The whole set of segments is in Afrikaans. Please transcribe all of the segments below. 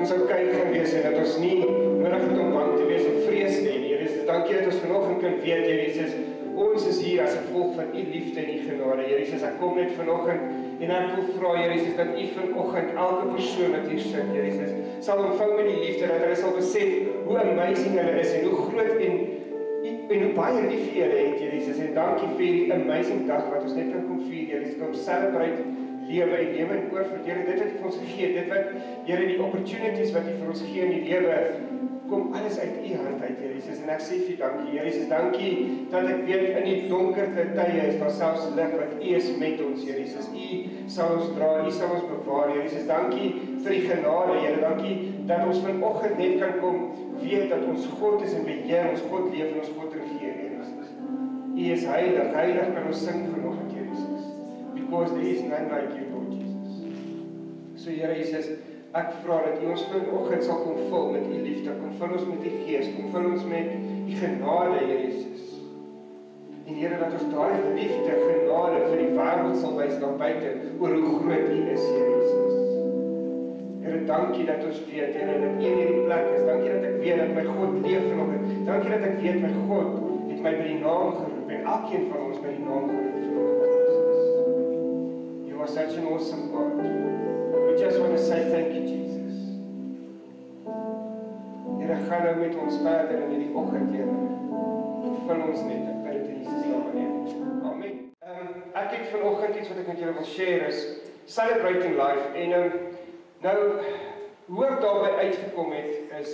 ons okay gaan wees en dat ons nie nodig het om bang te wees of vrees nie. Here Jesus, dankie dat ons vanoggend kan weet, Here Jesus, ons is hier as gevolg van U liefde en U genade. Here Jesus, ek kom net vanoggend en ek wil vra, Here Jesus, dat U vanoggend elke persoon wat hier sit, Here Jesus, sal ontvang met die liefde, dat hulle sal besef hoe amazing hulle is en hoe groot en hoe baie lief vir julle het, Here Jesus, en dankie vir die amazing dag wat ons net kan kom vier, Here Jesus, kom celebrate lewe en lewe en oorvloed, Here, dit wat U vir ons gegee, dit wat, Here, die opportunities wat U vir ons gee in die lewe, kom alles uit U hand uit, Here Jesus, en ek sê vir dankie, Here Jesus, dankie dat ek weet in die donkerte tye is daar selfs lig, want U is met ons, Here Jesus, U sal ons dra, U sal ons bewaar, Here Jesus, dankie vir die genade, Here, dankie dat ons vanoggend net kan kom weet dat ons God is en beheer, ons God leef en ons God regeer, Here Jesus. U is heilig, heilig kan ons sing vanoggend, Here Jesus, because there is none like you, Lord Jesus. So, Here Jesus, ek vra dat U ons vanoggend sal kom vul met U liefde, kom vul ons met U Gees, kom vul ons met U genade, Here Jesus. En Here, dat ons daai liefde, genade vir die wêreld sal wys daar buite oor hoe groot U is, Here Jesus. Here, dankie dat ons weet, Here, dat U in hierdie plek is. Dankie dat ek weet dat my God leef vanoggend. Dankie dat ek weet my God het my by die naam geroep en elkeen van ons by die naam geroep vanoggend, Jesus. You are such an awesome God. We just want to say thank you, Jesus. Here, gaan nou met ons verder in hierdie oggend, Here. Vul ons net, ek bid dit in Jesus naam, Amen. Ek het vanoggend iets wat ek met julle wil share is Celebrating Life en nou, hoe ek daarby uitgekom het, is,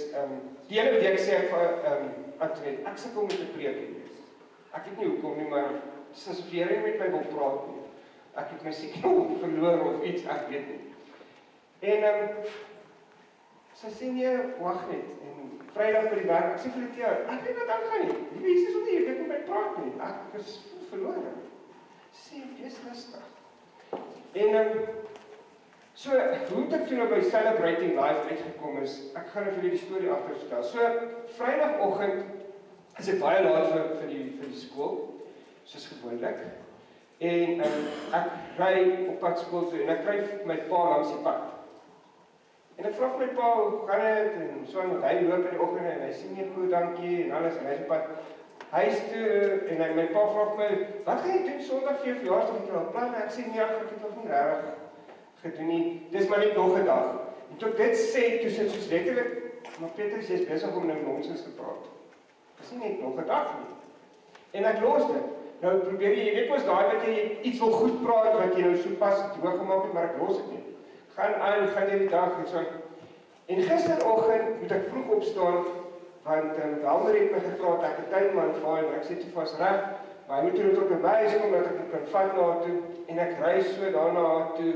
die hele week sê ek vir Antoinette, ek sukkel met 'n preek wees. Ek weet nie hoekom nie, maar soos of jy met my wil praat nie. Ek het my signal verloor of iets, ek weet nie. En, sy sê nie, wag net, en Vrydag by die werk, ek sê vir die ek weet wat aangaan nie, die mense is wat nie, ek weet nie my praat nie, ek is verloor. Sê, wees rustig. En, so, hoe het ek toe nou by Celebrating Life uitgekom is, ek gaan nou vir die storie agter vertel. So, Vrydagoggend is ek baie laat vir die skool, soos gewoonlik. En ek ry op pad skool toe en ek kry my pa langs die pad. En ek vra vir my pa, hoe gaan dit? En so, want hy loop in die oggend en hy sê nie goed, dankie, en alles, en hy is op pad huis toe, en my pa vra vir my, wat gaan jy doen Sondag vir jou verjaarsdag? Het jy al plan? Ek sê, nee, ek het nog nie regtig gedoen nie, dis maar net nog 'n dag. En toe ek dit sê, toe sit soos letterlik, maar Petrus is besig om nou nonsens te praat. Dis nie net nog 'n dag nie. En ek los dit. Nou probeer jy weet mos daai wat jy iets wil goed praat, wat jy nou so pas droog gemaak het, maar ek los dit nie. Gaan jy die dag en so. En gisteroggend moet ek vroeg opstaan, want Walmer het my gevra dat ek 'n tuinman vaar, en ek sê toe vas reg, maar hy moet hier tot by huis kom, dat ek dit kan vat na toe, en ek ry so daarna toe,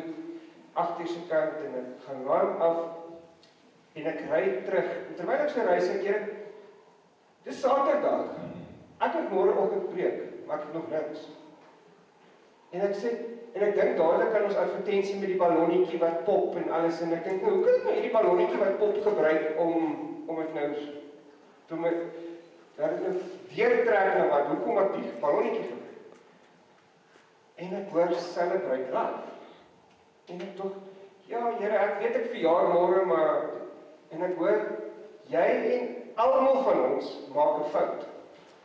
8 uur se kant en ek gaan warm af en ek ry terug. En terwyl ek so ry sê ek, dis Saterdag. Ek het môreoggend preek, maar ek het nog niks. En ek dink dadelik aan ons advertensie met die ballonnetjie wat pop en alles en ek dink nou, hoe kan ek nou hierdie ballonnetjie wat pop gebruik om dit nou toe met dat dit nou deurtrek na wat hoekom ek die ballonnetjie gebruik. En ek hoor Celebrate Life. En ek dink, ja, Here, ek weet ek verjaar môre, maar en ek hoor, jy en almal van ons maak 'n fout.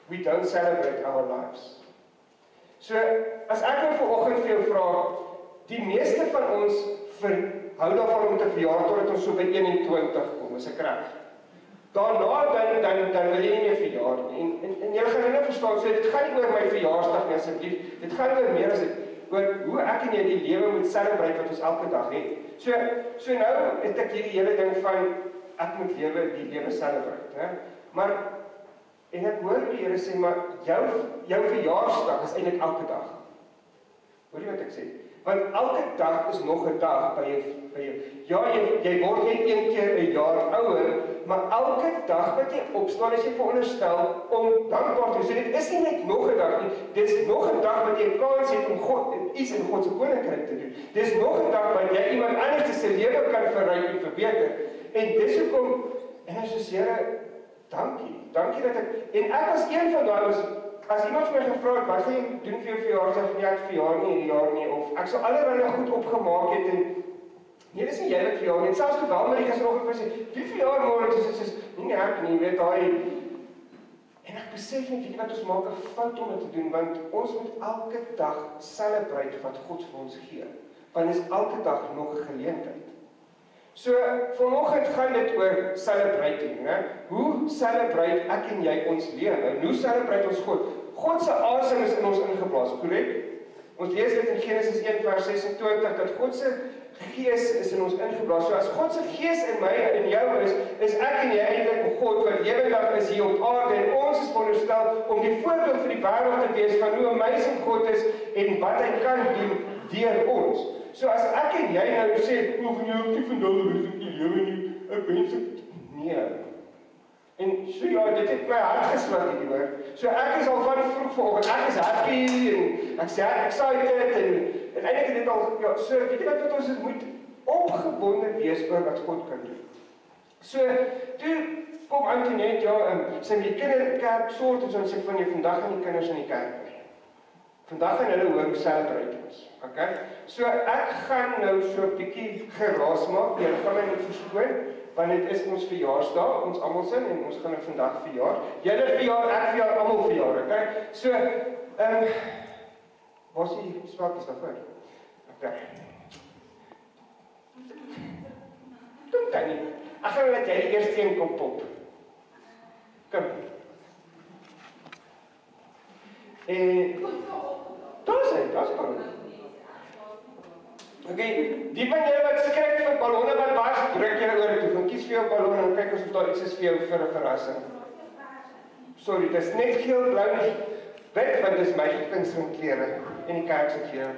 We don't celebrate our lives. So, as ek nou vanoggend vir jou vra, die meeste van ons hou daarvan om te verjaar totdat ons so by 21 kom, is ek reg? Daarna dan wil jy nie meer verjaar nie. En jy gaan nou verstaan, so dit gaan nie oor my verjaarsdag nie asseblief. Dit gaan oor meer as dit oor hoe ek en jy die lewe moet celebrate wat ons elke dag het. So nou het ek hierdie hele ding van ek moet die lewe celebrate, hè? Maar en ek hoor die Here sê maar jou verjaarsdag is eintlik elke dag. Hoor jy wat ek sê? Want elke dag is nog 'n dag by jou. Ja, jy word net een keer 'n jaar ouer, maar elke dag wat jy opstaan, is jy veronderstel om dankbaar te wees. So dit is nie net nog 'n dag nie, dit is nog 'n dag wat jy 'n kans het om God en iets in God se koninkryk te doen. Dis nog 'n dag wat jy iemand anders se lewe kan verryk en verbeter. En dis hoekom en as jy Here, dankie dat ek was een van daai as iemand vir my gevra het, wat gaan jy doen vir jou verjaarsdag? Nee, ek verjaar nie hierdie jaar nie, of ek sou allerlei goed opgemaak het en nee, dis nie jy wat verjaar nie. Selfs gewel met die gisteroggend gesê, wie verjaar môre? Dis is nie ek nie, weet daai. En ek besef net, weet jy wat, ons maak 'n fout om dit te doen, want ons moet elke dag celebrate wat God vir ons gee. Want is elke dag nog 'n geleentheid. So, vanoggend gaan dit oor celebrating, né? Hoe celebrate ek en jy ons lewe? En hoe celebrate ons God? God se asem is in ons ingeplaas, korrek? Ons lees dit in Genesis 1 vers 26, dat God se Gees is in ons ingeblaas. So as God se Gees in my en in jou is ek en jy eintlik God wat lewendig is hier op aarde, en ons is veronderstel om die voorbeeld vir die wêreld te wees van hoe amazing God is en wat hy kan doen deur ons. So as ek en jy nou sê, "O, van jou nie vandag is ek die lewe nie, ek wens dit nee." En so ja, dit het my hart gesluit hierdie hoor. So ek is al van vroeg vanoggend, ek is happy en ek sê ek excited en eintlik het dit al ja, so weet jy wat ons moet opgewonde wees oor wat God kan doen. So toe kom Antoinette ja, sy met die kinderkerk soort en so en sê van jy vandag gaan die kinders in die kerk. Vandag gaan hulle hoor hoe celebrate ons. Okay? So ek gaan nou so 'n bietjie geraas maak. Julle gaan my net verskoon want dit is ons verjaarsdag, ons almal se en ons gaan vandag verjaar. Julle verjaar, ek verjaar, almal verjaar, okay? So, waar is die swart is daarvoor? Okay. Kom dan nie. Ek gaan laat jy die eerste een kom pop. Kom. Daar is ballon. Okay, die van julle wat skrik vir ballonne wat bars, druk julle oor toe. Gaan kies vir jou ballon en kyk of daar iets is vir jou vir 'n verrassing. Sorry, dit is net geel, blou nie. Wit, want dit is my gunsteling kleure en die kerk se kleure.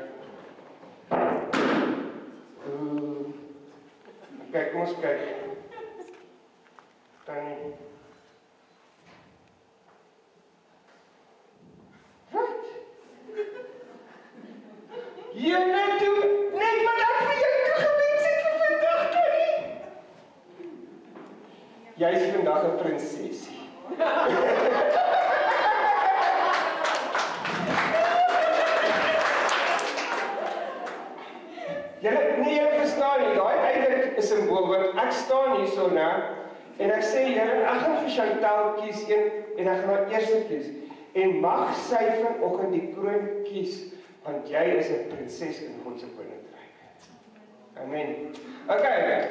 Kyk, kom ons kyk. Dan wat? Julle doen net wat ek vir jou toegewens het vir vandag, Connie. Jy is vandag 'n prinsesie. Julle verstaan nie, daai eintlik 'n simbool want ek staan hierso nou en ek sê Here, ek gaan vir Chantal kies en ek gaan haar eerste kies en mag sy vanoggend die kroon kies want jy is 'n prinses in God se koninkryk. Amen. Okay.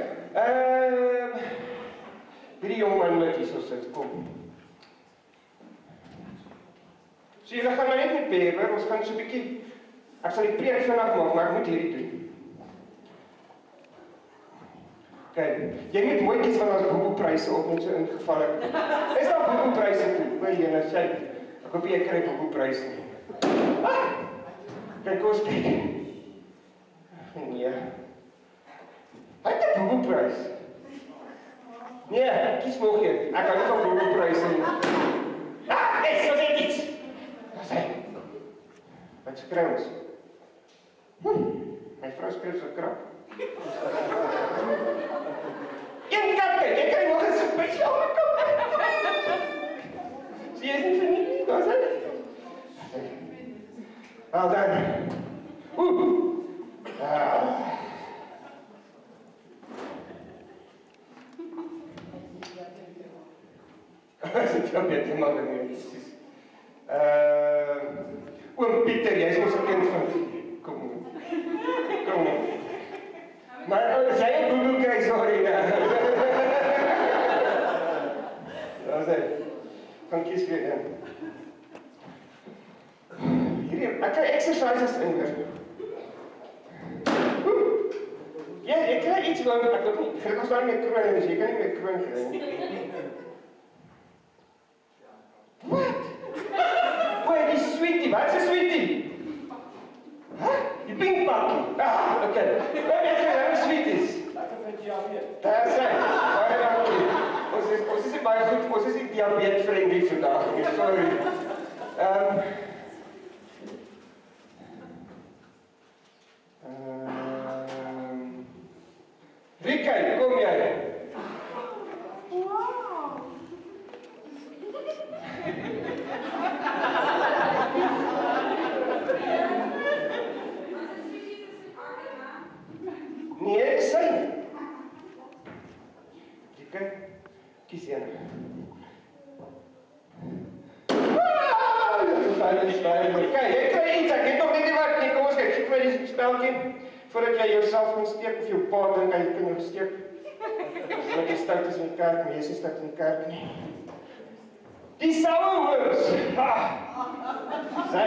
Hierdie jong man wat hierso sit, kom. So julle gaan my net met beheer, ons gaan so 'n bietjie ek sal die preek vinnig maak, maar ek moet hierdie doen. Okay, jy moet mooi kies van ons boekelpryse op net so ingeval ek. Is daar boekelpryse toe? O, jylle sê, ek hoop jy kry boekelpryse nie. Kijk, kom ons kyk. Nee. Hy het 'n boekelprys. Nee, kies nog een. Ek hou nie van boekelpryse nie. Nee, so sê iets. Wat sê? Wat skryf ons? My vrou skryf so krap. Een kappe, jy kry nog 'n spesiale kap. Sien jy nie vir nie? Wat sê? Well done. Dit kan beter maar nie presies. Oom Pieter, jy is ons 'n kind van kom. Kom. Maar as jy 'n boelie kry, sorry. Wat sê? Kan kies weer een. Ek kry exercises in hier. Ja, ek kry iets wat ek ook nie. Ek staan met kroon en jy kan nie met kroon kry nie. Wat? Oei, die sweetie, wat is 'n sweetie? Die pink pakkie. Okay. Wat het jy nou sweeties? Lekker vir diabetes. Daar sê. Baie dankie. Ons is baie goed, ons is nie diabetes vriendlik vandag. Sorry. Rika, kom jij? Wow! Nee, sy. Okay? Kies een. Okay, jy kry iets, ek weet nog net nie wat nie, kom ons kyk, gee my die spelkie, voordat jy jouself kan steek, of jou pa dink, jy kan jou steek, want jy stout is in die kerk, maar jy is nie stout in die kerk nie. Die sauerhoors, sy,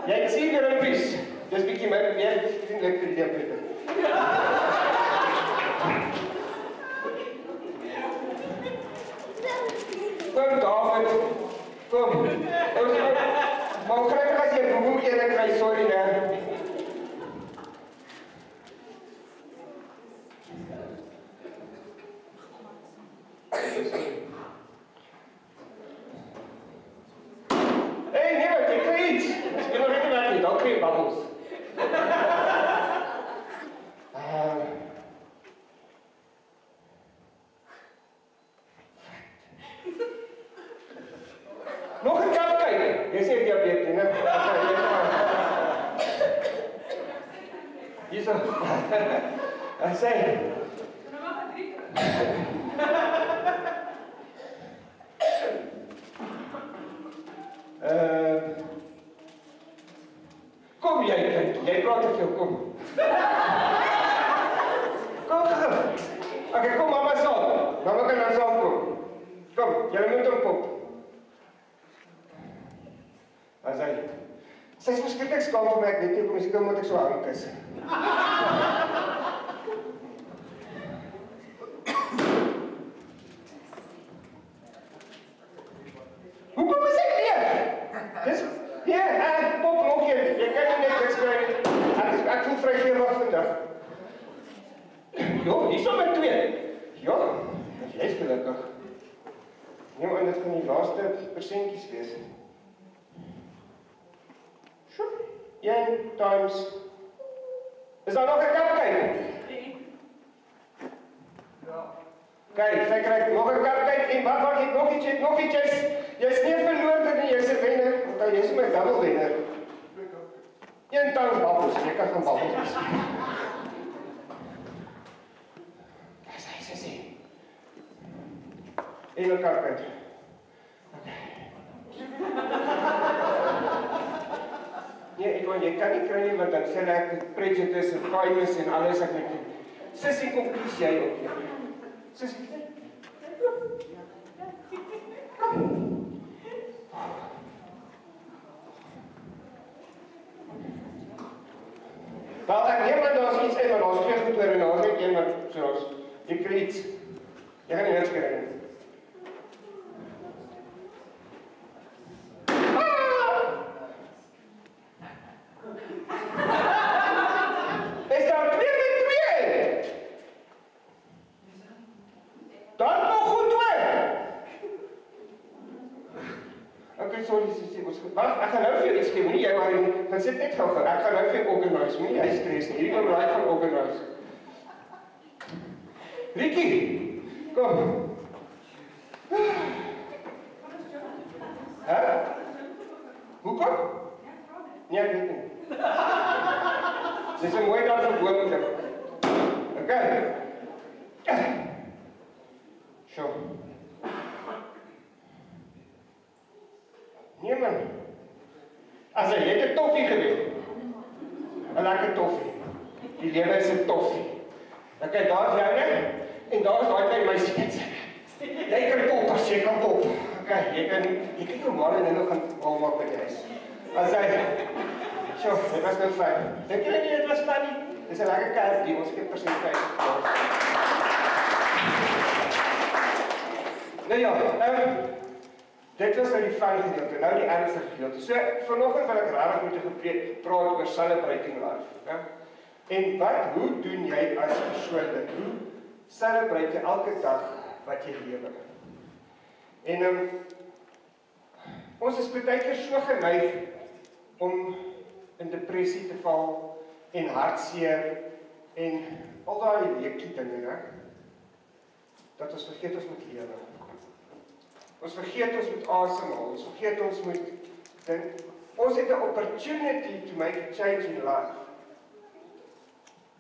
jy het 7 rumpies, dis bietjie meer vriendelik vir die diabetes. Kom David, kom. Maar gelukkig as jy boe ene kry, sorry ne. Hey, nee, wat jy kry iets. Ek wil nog net werk nie, dan kry jy babbels. Nog 'n kap kyk. Jy sê diabetes, né? Hierso. Ek sê. Nou mag ek drink. Kom jy kyk. Jy praat te veel, kom. Kom. Okay, kom mamma saam. Mamma kan nou saam kom. Kom, jy moet hom pop. As hy. Sy is verskriklik skaam vir my, ek weet nie hoekom, miskien moet ek so hang kus. Hoekom is ek leeg? Dis pop nog een. Jy kan nie net niks kry nie. Ek voel vrygewig vandag. Jo, hier is met 2. Ja, jy is gelukkig. Neem aan, dit gaan die laaste persentjies wees. 1 times. Is daar nog 'n kap kyk? Ja. Kyk, sy kry nog 'n kap kyk en wat jy nog ietjies. Jy's nie verloor nie, jy's 'n wenner. Want jy's my double wenner. 1 times babbels, jy kan van babbels speel. Sy. En 'n kap kyk. Nee, ek jy kan nie kry nie, want dan sê ek prejudice en kindness en alles ek met die Sissie, kom kies jy ook. Sissie. Wel, ek neem aan, daar is iets in, maar daar is 2 goed oor en daar is net 1 wat soos, jy kry iets. Jy gaan nie niks kry nie. Is daar 2 met 2? Daar nog goed oor. Okay, sorry, Sissie, wacht, ek gaan nou vir jou iets gee, moenie jy maar nie, dan sit net gauw, ek gaan nou vir jou organise, moenie jy stress nie, hierdie wil raai van organise. Rikkie, kom. Hè? Hoekom? Nee, ek weet nie. Dis 'n mooi dag vir boomte. Okay. Sjoe. Nee man. As jy het 'n toffie gewen. 'n Lekker toffie. Die lewe is 'n toffie. Okay, daar's joune en daar's daai klein meisietjie. Jy kan pop as jy kan pop. Okay, jy kan jou maar en nou gaan al maak by die huis. As jy Sjoe, dit was nou fyn. Dink jy nie dit was fyn nie? Dis 'n lekker kaart die ons het persentjie. Nou ja, dit was nou die fyn gedeelte, nou die ernstige gedeelte. So, vanoggend wil ek regtig met jou praat oor celebrating life. Okay? En hoe doen jy as persoon dit? Hoe celebrate jy elke dag wat jy lewe? En ons is baie keer so geneig om in depressie te val en hartseer en al daai leekie dinge, né? Dat ons vergeet ons moet lewe. Ons vergeet ons moet asemhaal, ons vergeet ons moet dink. Ons het 'n opportunity to make a change in life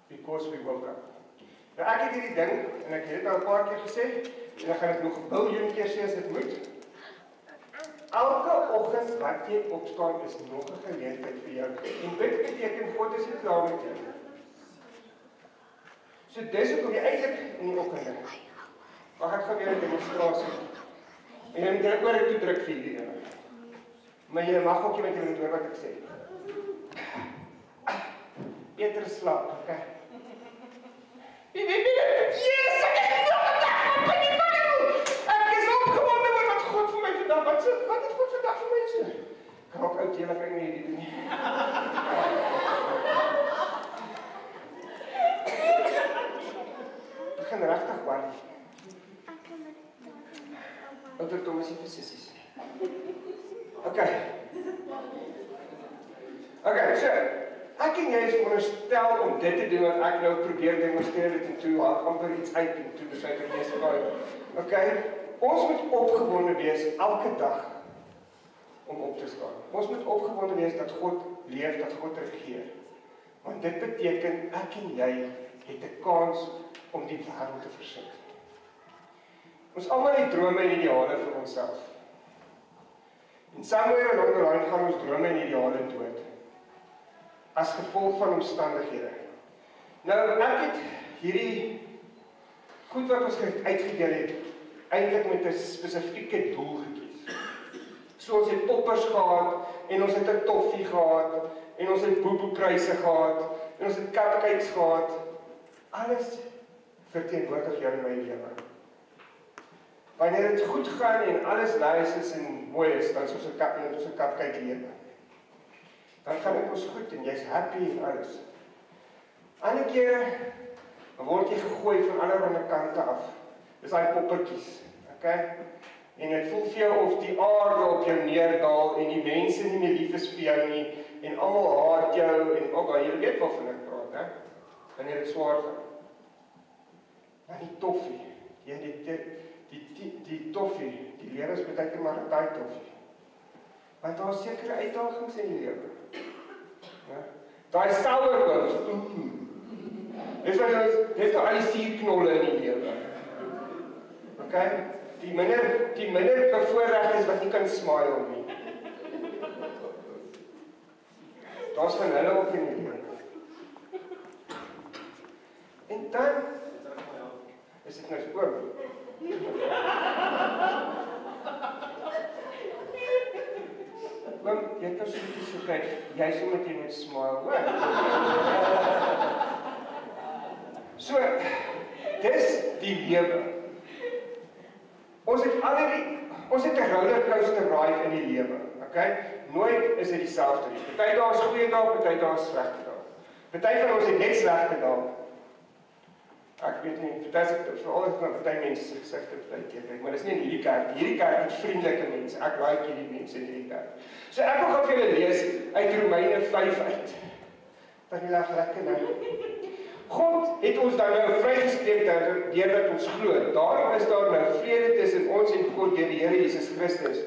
because we woke up. Nou ek het hierdie ding, en ek het dit al 'n paar keer gesê, en dan gaan ek nog 'n biljoen keer sê as dit moet. Elke oggend wat jy opstaan is nog 'n geleentheid vir jou. En dit beteken God is nie klaar met jou. So dis hoekom jy eintlik in die oggend. Maar ek gaan weer 'n demonstrasie. En jy moet dit oor toe druk vir hierdie ding. Maar jy mag ook nie met jou moet hoor wat ek sê. Beter slaap, okay? Ek is opgewonde oor wat God vir my vandag, wat het God vandag vir my gesê? Kraak uit julle kan nie hierdie doen nie. Ek gaan regtig waar. Ouderdom is nie vir sissies nie. Okay, so ek en jy is veronderstel om dit te doen wat ek nou probeer demonstreer dit en toe amper iets uit en toe besluit ek nie se okay, ons moet opgewonde wees elke dag om op te staan. Ons moet opgewonde wees dat God leef, dat God regeer. Want dit beteken ek en jy het 'n kans om die wêreld te versit. Ons almal het drome en ideale vir onsself. En somewhere along the line gaan ons drome en ideale dood. As gevolg van omstandighede. Nou, ek het hierdie goed wat ons uitgedeel het, eintlik met 'n spesifieke doel gekies. So ons het poppers gehad, en ons het 'n toffie gehad, en ons het boeboepryse gehad, en ons het cupcakes gehad. Alles verteenwoordig jou in my lewe. Wanneer dit goed gaan en alles nice is en mooi is, dan is ons 'n cupcake lewe. Dan gaan dit ons goed en jy's happy en alles. Ander kere word jy gegooi van allerlei kante af. Dis daai poppertjies, okay? En dit voel vir jou of die aarde op jou neerdal en die mense nie meer lief is vir jou nie en almal haat jou en jy weet waarvan ek praat, hè? Wanneer dit swaar gaan. Dan die toffie. Ja, die toffie, die lewe is baie keer maar 'n taai toffie. Want daar is sekere uitdagings in die lewe. Ja? Daai sourdough. Dis nou al die suurknolle in die lewe. Okay? Die minder bevoorregtes wat nie kan smile nie. Daar's van hulle ook in die lewe. En dan is dit nou oom. Want jy kan so kyk, jy sou met jy moet smile, hoor. So, dis die lewe. Ons het 'n rollercoaster ride in die lewe, okay? Nooit is dit dieselfde nie. Party dae is goeie dae, party dae is slegte dae. Party van ons het net slegte dae. Ek weet nie, veral as ek party mense se gesigte kyk, maar dis nie in hierdie kerk. Hierdie kerk het vriendelike mense. Ek like hierdie mense in hierdie kerk. So ek wil gou vir julle lees uit Romeine 5 uit. Dan lag lekker nou. God het ons dan nou vrygespreek deurdat ons glo. Daarom is daar nou vrede tussen ons en God deur die Here Jesus Christus.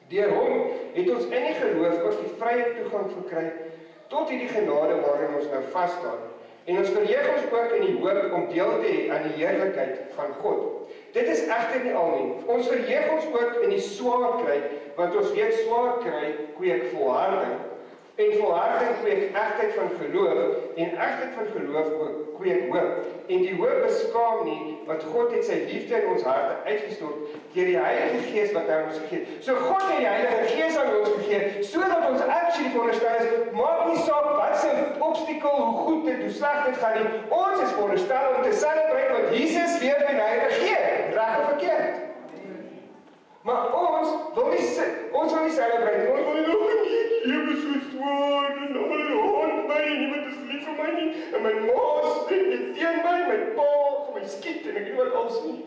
Deur hom het ons in die geloof ook die vrye toegang verkry tot hierdie genade waarin ons nou vas staan. En ons verheug ons ook in die hoop om deel te hê aan die heerlikheid van God. Dit is egter nie al nie. Ons verheug ons ook in die swaar kry, want ons weet swaar kry kweek volharding. En volharding kweek egtheid van geloof, en egtheid van geloof kweek hoop. En die hoop beskaam nie, want God het sy liefde in ons harte uitgestort deur die Heilige Gees wat hy ons gegee het. So God het die Heilige Gees aan ons gegee, sodat ons actually veronderstel is, maak nie saak wat se obstakel, hoe goed dit, hoe sleg dit gaan nie. Ons is veronderstel om te celebrate wat Jesus leef en hy regeer, reg of verkeerd. Maar ons wil nie celebrate, ons wil nie lewe so swaar, en almal haat my, en niemand is lief vir my nie, en my ma sê dit teen my pa gaan my skiet, en ek weet wat alles nie.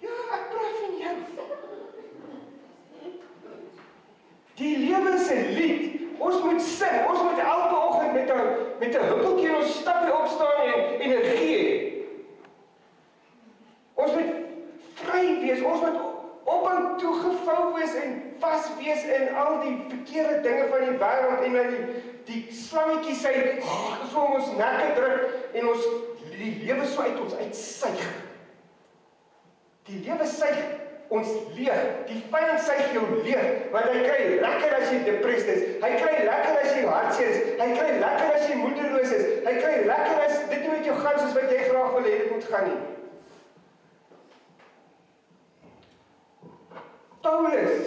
Ja, ek praat van jou. Die lewe is 'n lied, ons moet sing, ons moet elke oggend met 'n huppeltjie in ons stappie opstaan en energie hê. Ons moet vry wees, ons moet op en toe gevou wees en vas wees in al die verkeerde dinge van die wêreld en die slangetjie sy so om ons nekke druk en ons die lewe so uit ons uitsuig. Die lewe suig ons leeg. Die vyand suig jou leeg, want hy kry lekker as jy depressed is. Hy kry lekker as jy hartseer is. Hy kry lekker as jy moedeloos is. Hy kry lekker as dit nie met jou gaan soos wat jy graag wil hê dit moet gaan nie. Paulus,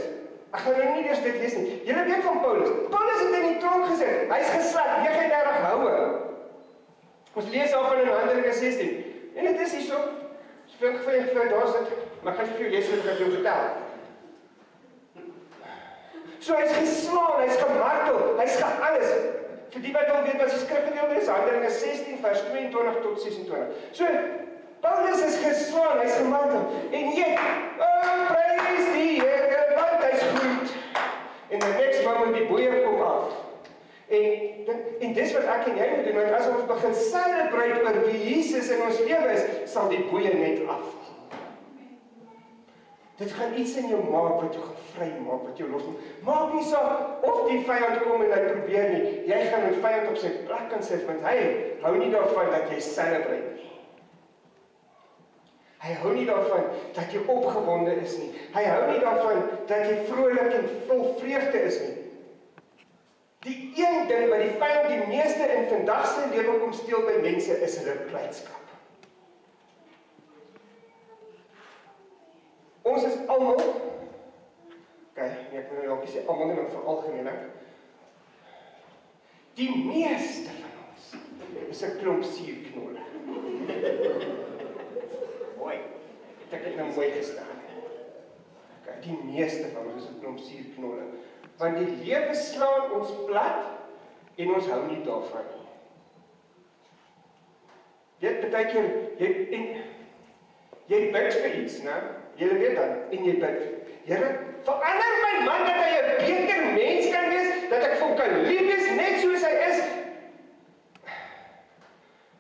ek gaan nou nie eers dit lees nie. Julle weet van Paulus. Paulus het in die tronk gesit. Hy's geslag 39 houe. Ons lees daarvan in Handelinge 16. En dit is hierso. Speel vir daar sit, maar ek gaan vir jou lees wat ek jou vertel. So hy's geslaan, hy's gemartel, hy's gealles. Vir die wat wil weet wat die skrifgedeelte is, Handelinge 16 vers 22 tot 26. So Paulus is geslaan, hy's gemartel. En jy, prys die Here, want hy's goed. En die next moment die boeie kom af. En dis wat ek en jy moet doen, want as ons begin celebrate oor wie Jesus in ons lewe is, sal die boeie net afval. Dit gaan iets in jou maak wat jou gevry maak, wat jou losmaak. Maak nie saak of die vyand kom en hy probeer nie. Jy gaan die vyand op sy plek kan sit, want hy hou nie daarvan dat jy celebrate nie. Hy hou nie daarvan dat jy opgewonde is nie. Hy hou nie daarvan dat jy vrolik en vol vreugde is nie. Die een ding wat die vyand die meeste in vandag se lewe kom steel by mense is hulle blydskap. Ons is almal, ek moet nou sê almal nie, maar veralgemeen. Die meeste van ons is 'n klomp suurknolle. Mooi. Het ek dit nou mooi gestaan. Die meeste van ons is 'n klomp suurknolle. Want die lewe slaan ons plat en ons hou nie daarvan nie. Dit baie keer jy bid vir iets, né? Jy weet dan en jy bid. Here, verander my man dat hy 'n beter mens kan wees, dat ek vir hom kan lief wees net soos hy is.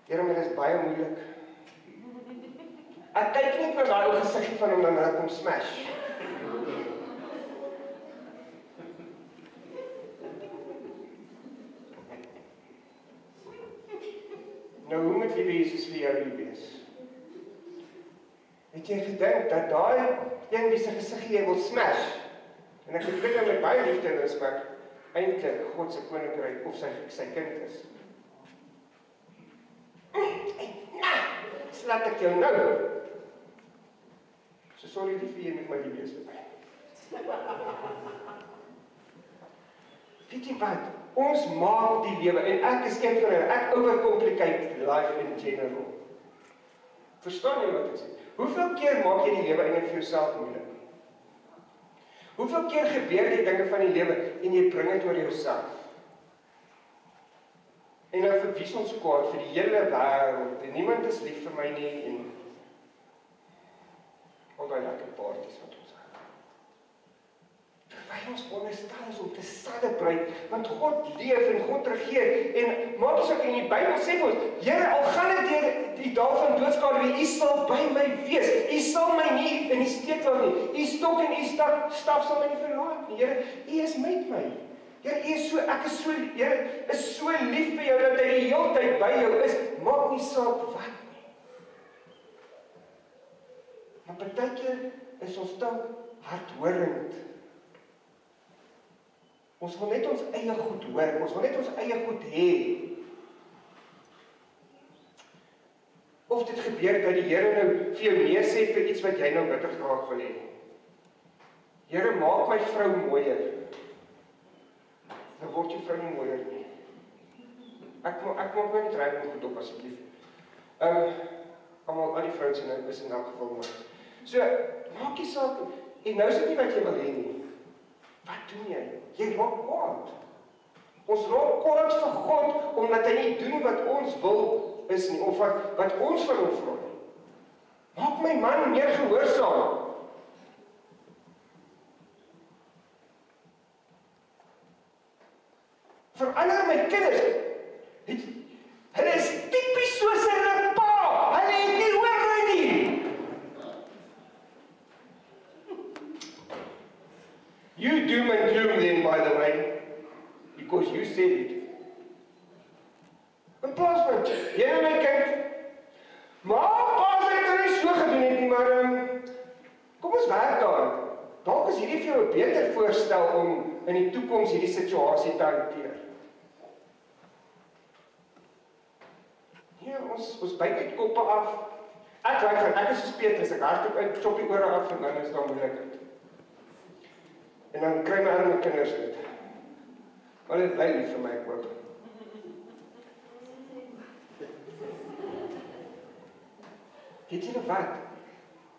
Here, maar dit is baie moeilik. Ek kyk net na daai ou gesiggie van hom dan raak hom smash. Nou, hoe moet liewe Jesus vir jou lief wees? Het jy gedink dat daai een wie se gesiggie jy wil smash, en ek het dit met baie liefde en respek, eintlik God se koninkryk of sy kind is? Slaat ek jou nou? So sorry die vir jy met my lief wees vir my. Weet jy wat? Ons maak die lewe, en ek is een van hulle, ek overcomplicate life in general. Verstaan jy wat ek sê? Hoeveel keer maak jy die lewe eintlik vir jouself moeilik? Hoeveel keer gebeur die dinge van die lewe en jy bring dit oor jouself? En nou verwies ons kwaad vir die hele wêreld, en niemand is lief vir my nie, en al daai lekker paartjies wat ons het. Terwyl ons veronderstel is om te celebrate, want God leef en God regeer, en maak ons ook in die Bybel sê vir ons, Here, al gaan dit deur die dae van doodskade, U sal by my wees, U sal my nie in die steek laat nie, U stok en U staf sal my nie verlaat nie, Here, U is met my. Here, Here is so lief vir jou, dat hy die hele tyd by jou is, maak nie saak wat nie. Maar partykeer is ons te hardhorend. Ons wil net ons eie goed hoor, ons wil net ons eie goed hê. Of dit gebeur dat die Here nou vir jou nee sê vir iets wat jy nou bitter graag wil hê. Here, maak my vrou mooier. Dan word jy vrou nie mooier nie. Ek maak my nie trek om goed op asseblief. Al die vrouens is in elk geval mooi. So, maak jy saak, en nou is dit nie wat jy wil hê nie. Wat doen jy? Jy raak kwaad. Ons raak kwaad vir God, omdat hy nie doen wat ons wil is nie, of wat ons van hom vra nie. Maak my man meer gehoorsaam. Verander my kinders. Hulle is typies soos hulle pa. Hulle het nie hoor nie. You doom and gloom then, by the way, because you said it. Jy my kind, maar pa sê dit nie so gedoen het nie, maar kom ons werk daar. Dalk is hierdie vir jou 'n beter voorstel om in die toekoms hierdie situasie te hanteer. Ja, ons byt uit koppe af. Ek is soos Petrus, ek hardloop uit, chop die ore af en dan is daar moeilikheid. En dan kry my arme kinders dit. Maar dit bly lief vir my, ek hoop. Weet julle wat?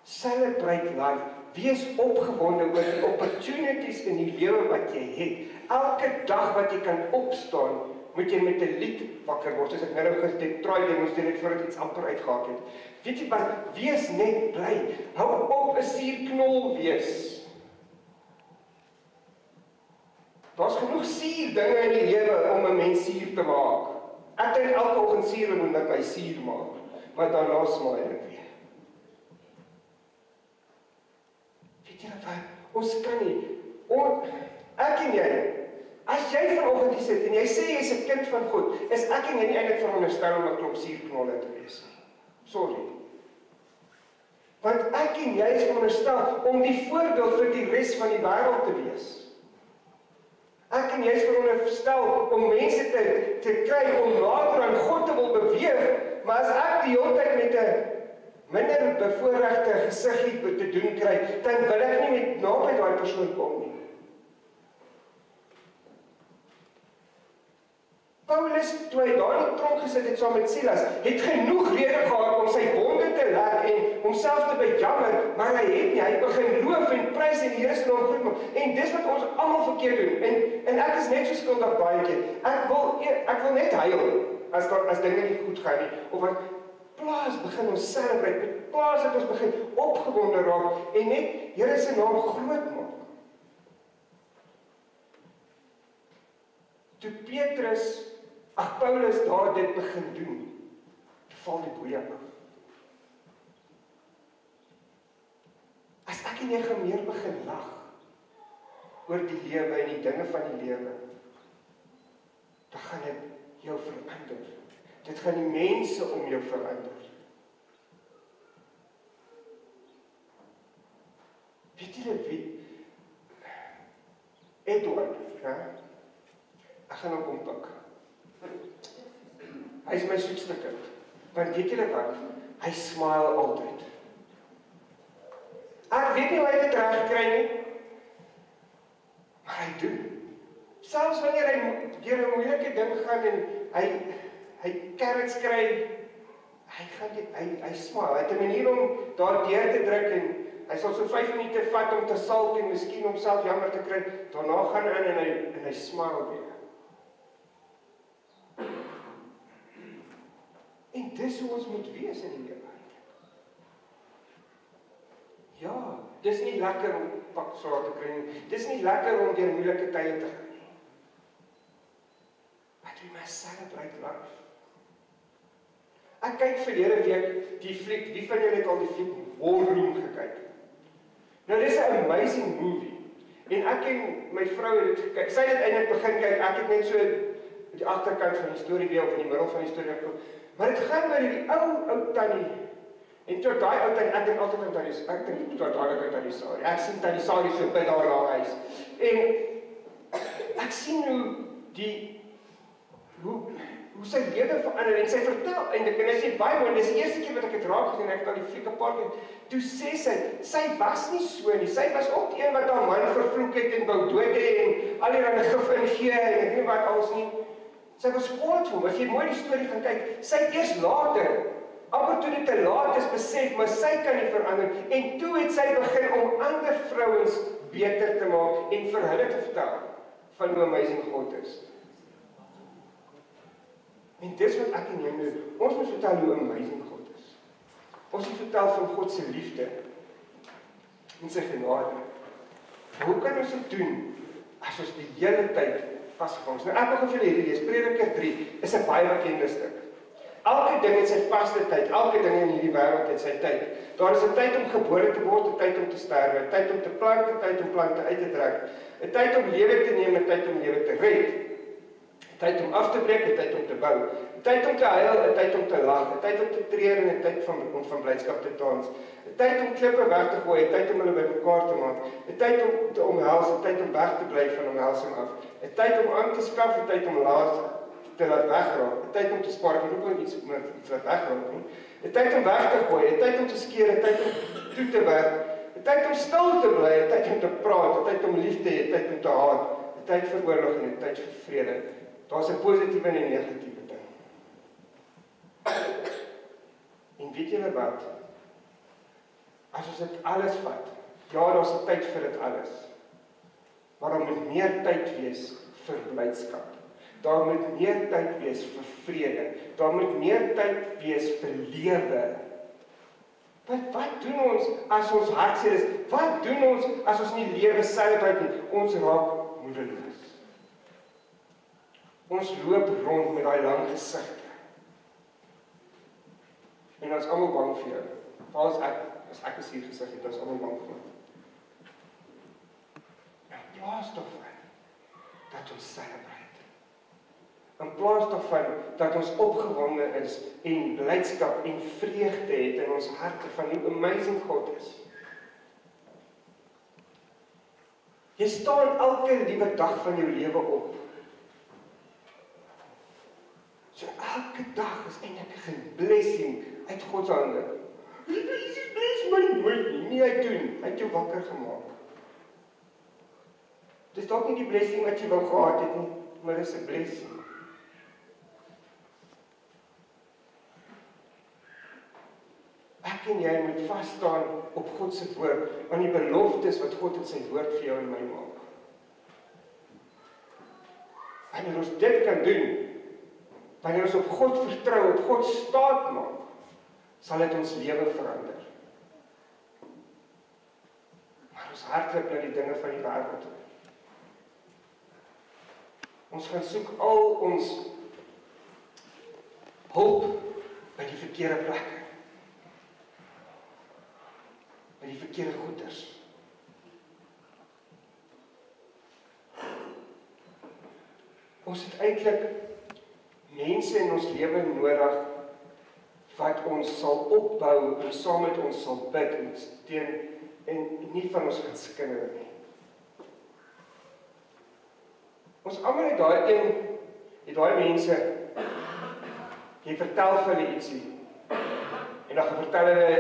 Celebrate life. Wees opgewonde oor die opportunities in die lewe wat jy het. Elke dag wat jy kan opstaan, moet jy met 'n lied wakker word. Soos ek nou getrooi demonstreer het voordat iets amper uitgehaak het. Weet jy wat? Wees net bly. Hou op 'n suurknol wees. Daar's genoeg suur dinge in die lewe om 'n mens suur te maak. Ek drink elke oggend suurlemoen wat my suur maak, maar dan los maar dit weer. Weet jy wat? Ons kan nie. Ek en jy, as jy vanoggend hier sit en jy sê jy's 'n kind van God, is ek en jy nie eintlik veronderstel om 'n klomp suurknolle te wees nie. Sorry. Want ek en jy is veronderstel om die voorbeeld vir die res van die wêreld te wees. Ek en jy is veronderstel om mense te kry om nader aan God te wil beweeg, maar as ek die hele tyd met 'n minder bevoorregte gesiggie te doen kry, dan wil ek nie met naby daai persoon kom nie. Paulus, toe hy daar in die tronk gesit het saam met Silas, het genoeg rede gehad om sy wonde te lek en homself te bejammer, maar hy het nie, hy begin loof en prys en die Here se naam groot maak. En dis wat ons almal verkeerd doen. En ek is net so skuldig baie keer. Ek wil net huil as dinge nie goed gaan nie. Of wat plaas begin ons celebrate, met plaas dat ons begin opgewonde raak en net Here se naam groot maak. Toe Paulus daar dit begin doen, val die boeie af. As ek en jy gaan meer begin lag oor die lewe en die dinge van die lewe, dan gaan dit jou verander. Dit gaan die mense om jou verander. Weet julle wie? Edward, ja? Ek gaan hom ompik. Hy is my soetste kind. Want weet julle wat? Hy smile altyd. Ek weet nie hoe hy dit reg kry nie, maar hy doen. Selfs wanneer hy deur 'n moeilike ding gaan en hy carrots kry, hy smile. Hy het 'n manier om daar deur te druk en hy sal so 5 minute vat om te salt en miskien homself jammer te kry. Daarna gaan hy in en hy smile weer. En dis hoe ons moet wees in die lewe. Ja, dis nie lekker om pak swaar te kry nie. Dis nie lekker om deur moeilike tye te gaan nie. But we must celebrate life. Ek kyk verlede week die fliek, wie van julle het al die fliek War Room gekyk? Nou dis 'n amazing movie. En ek en my vrou het dit gekyk. Sy het eintlik begin kyk, ek het net so die agterkant van die storie weer of in die middel van die storie gekom. Maar dit gaan oor die ou tannie. En toe daai ou tannie, ek dink altyd aan tannie, ek dink toe daai tannie Sari. Ek sien tannie Sari so by daar na huis. En ek sien hoe sy lewe verander en sy vertel eintlik en as jy baie mooi, dis die eerste keer wat ek dit raak gesien, ek het al die fliek 'n paar keer. Toe sê sy was nie so nie. Sy was ook die een wat haar man vervloek het en wou dood hê en al die ander gif ingee en ek weet nie wat alles nie. Sy was kwaad vir hom. As jy mooi die storie gaan kyk, sy eers later, amper toe dit te laat is besef, maar sy kan nie verander. En toe het sy begin om ander vrouens beter te maak en vir hulle te vertel van hoe amazing God is. En dis wat ek en jy moet doen. Ons moet vertel hoe amazing God is. Ons moet vertel van God se liefde en sy genade. Hoe kan ons dit doen as ons die hele tyd vasgevang is? Nou ek wil vir julle hierdie lees. Prediker 3 is 'n baie bekende stuk. Elke ding het sy vaste tyd. Elke ding in hierdie wêreld het sy tyd. Daar is 'n tyd om gebore te word, 'n tyd om te sterwe, 'n tyd om te plant, 'n tyd om plante uit te trek, 'n tyd om lewe te neem, 'n tyd om lewe te red. Tyd om af te breek, 'n tyd om te bou. 'n tyd om te huil, 'n tyd om te lag, 'n tyd om te treur en 'n tyd om van blydskap te dans, 'n tyd om klippe weg te gooi, 'n tyd om hulle bymekaar te maak, 'n tyd om te omhels, 'n tyd om weg te bly van omhelsing af, 'n tyd om aan te skaf, 'n tyd om laat te laat wegraak, 'n tyd om te spaar, ek het ook iets laat wegraak nie, 'n tyd om weg te gooi, 'n tyd om te skeer, 'n tyd om toe te werk, 'n tyd om stil te bly, 'n tyd om te praat, 'n tyd om lief te hê, 'n tyd om te haat, 'n tyd vir oorlog en 'n tyd vir vrede. Daar's 'n positiewe en 'n negatiewe ding. En weet julle wat? As ons dit alles vat, ja, daar's 'n tyd vir dit alles. Maar daar moet meer tyd wees vir blydskap. Daar moet meer tyd wees vir vrede. Daar moet meer tyd wees vir lewe. Wat doen ons as ons hartseer is? Wat doen ons as ons nie lewe celebrate nie? Ons raak moedeloos. Ons loop rond met daai lang gesigte. En ons almal bang vir jou. As ek is hier gesig het, ons almal bang vir my. In plaas daarvan dat ons celebrate. In plaas daarvan dat ons opgewonde is en blydskap en vreugde het in ons harte van hoe amazing God is. Jy staan elke liewe dag van jou lewe op. So elke dag is eintlik 'n blessing uit God se hande. Jesus bless my nooit nie hy doen. Hy het jou wakker gemaak. Dis dalk nie die blessing wat jy wou gehad het nie, maar dis 'n blessing. Ek en jy moet vas staan op God se woord, aan die beloftes wat God in sy woord vir jou en my maak. Wanneer ons dit kan doen, wanneer ons op God vertrou, op God staat maak, sal dit ons lewe verander. Maar ons hardloop na die dinge van die wêreld toe. Ons gaan soek al ons hulp by die verkeerde plekke. By die verkeerde goeders. Ons het eintlik mense in ons lewe nodig wat ons sal opbou en saam met ons sal bid en steun en nie van ons gaan skinder nie. Ons almal het daai mense, jy vertel vir hulle ietsie en dan vertel hulle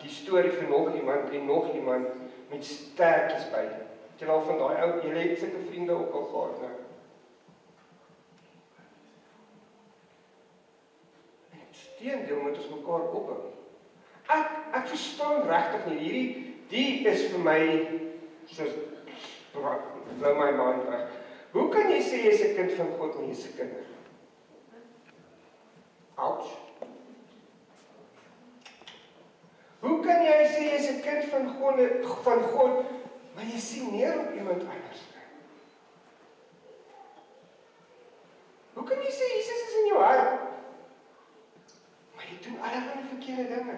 die storie vir nog iemand en nog iemand met sterkies by. Het jy al van daai ou, jy het sulke vriende ook al gehad, né? Teendeel moet ons mekaar opbou. Ek verstaan regtig nie, die is vir my, soos, blou my mind weg. Hoe kan jy sê jy is 'n kind van God en jy is 'n kinder? Ouch. Hoe kan jy sê jy is 'n kind van God, maar jy sien neer op iemand anders? Hoe kan jy sê Jesus is in jou hart? Jy doen allerlei verkeerde dinge.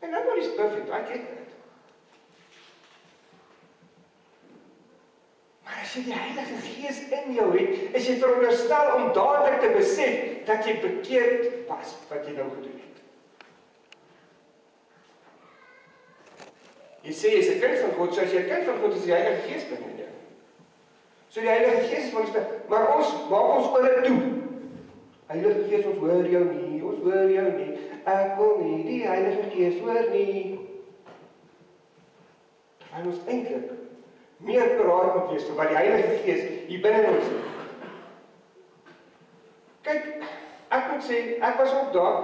And nobody's perfect, I get that. Maar as jy die Heilige Gees in jou het, is jy veronderstel om dadelik te besef dat jy bekeerd was wat jy nou gedoen het. Jy sê jy is 'n kind van God, so as jy 'n kind van God is, die Heilige Gees binne in jou. So die Heilige Gees is van ons, maar ons maak ons ore toe. Heilige Gees, ons hoor jou nie, ek wil nie, die Heilige Gees hoor nie. Terwyl ons eintlik meer paraat moet wees vir wat die Heilige Gees hier binne ons het. Kyk, ek moet sê, ek was ook daar,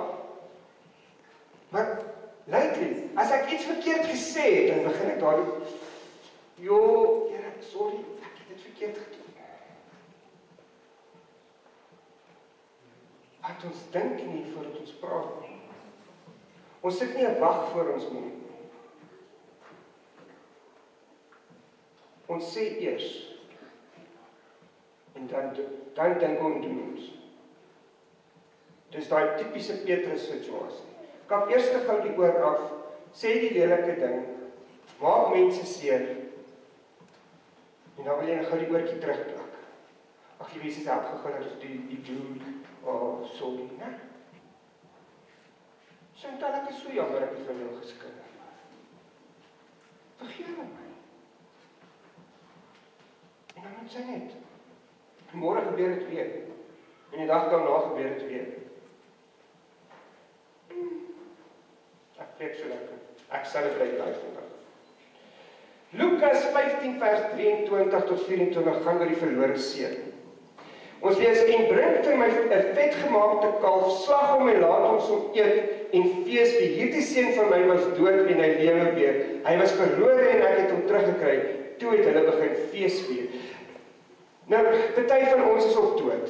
maar lately, as ek iets verkeerd gesê het, dan begin ek daar, Here, sorry, ek het dit verkeerd gedoen. Wat ons dink nie voordat ons praat nie. Ons sit nie 'n wag voor ons mond nie. Ons sê eers en dan dink ons doen ons. Dis daai tipiese Petrus situasie. Kap eers gou die oor af, sê die lelike ding, maak mense seer en dan wil jy gou die oortjie terugplak. Ag jy weet is opgegaan dat die doel of sorry, né? Chantal, ek is so jammer ek het van jou geskil. Vergewe my. En dan moet sy net. Môre gebeur dit weer. En die dag daarna gebeur dit weer. Ek plek so lekker. Ek celebrate daai vandag. Lukas 15 vers 23 tot 24 gaan oor die verlore seun. Ons lees, en bring vir my 'n vetgemaakte kalf, slag hom en laat ons hom eet en fees vir. Hierdie seun van my was dood en hy lewe weer. Hy was verlore en ek het hom teruggekry. Toe het hulle begin fees vier. Nou, party van ons is op dood.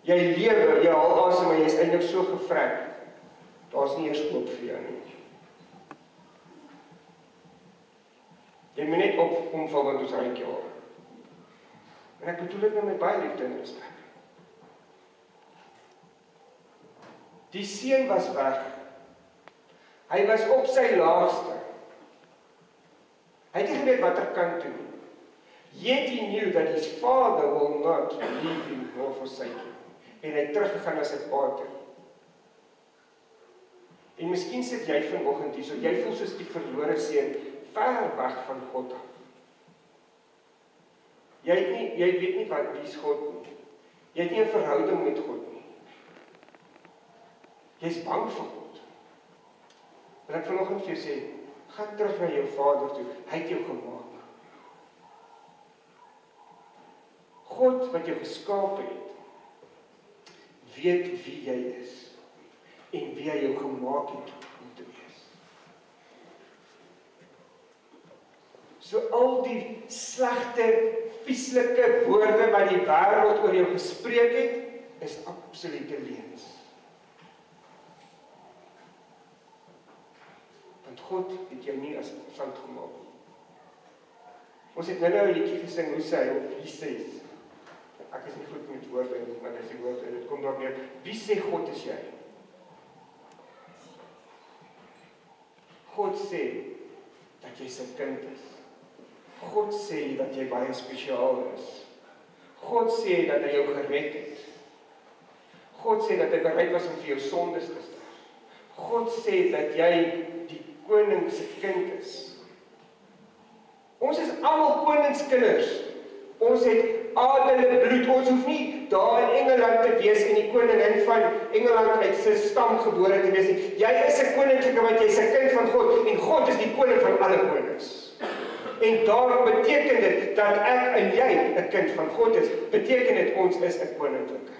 Jy lewe, jy haal asem, maar jy is eintlik so gevrek. Daar's nie eers hoop vir jou nie. Jy moet net omval want ons ryk jou al. En ek bedoel dit met baie liefde en respek. Die seun was weg. Hy was op sy laagste. Hy het nie geweet watter kant toe nie. Yet he knew that his father will not leave him nor forsake him. En hy het teruggegaan na sy pa toe. En miskien sit jy vanoggend hier, so jy voel soos die verlore seun, ver weg van God af. Jy weet nie wat wie is God nie. Jy het nie 'n verhouding met God nie. Jy's bang vir God. Wil ek vanoggend vir jou sê, gaan terug na jou Vader toe. Hy het jou gemaak. God wat jou geskaap het, weet wie jy is en wie hy jou gemaak het om te wees. So al die slegte, vieslike woorde wat die wêreld oor jou gespreek het, is absolute leuns. Want God het jou nie as vand gemaak nie. Ons het nou 'n liedjie gesing, hoe sê hy, of wie sê, ek is nie goed met woorde nie, maar dis die woorde, en dit kom daarop neer, wie sê God is jy? God sê dat jy sy kind is. God sê dat jy baie spesiaal is. God sê dat hy jou gered het. God sê dat hy bereid was om vir jou sondes te sterf. God sê dat jy die koning se kind is. Ons is almal koningskinders. Ons het adele bloed. Ons hoef nie daar in Engeland te wees en die koningin van Engeland uit sy stam gebore te wees nie. Jy is 'n koninklike want jy's 'n kind van God en God is die koning van alle konings. En daarom beteken dit dat ek en jy 'n kind van God is. Beteken dit ons is 'n koninklike.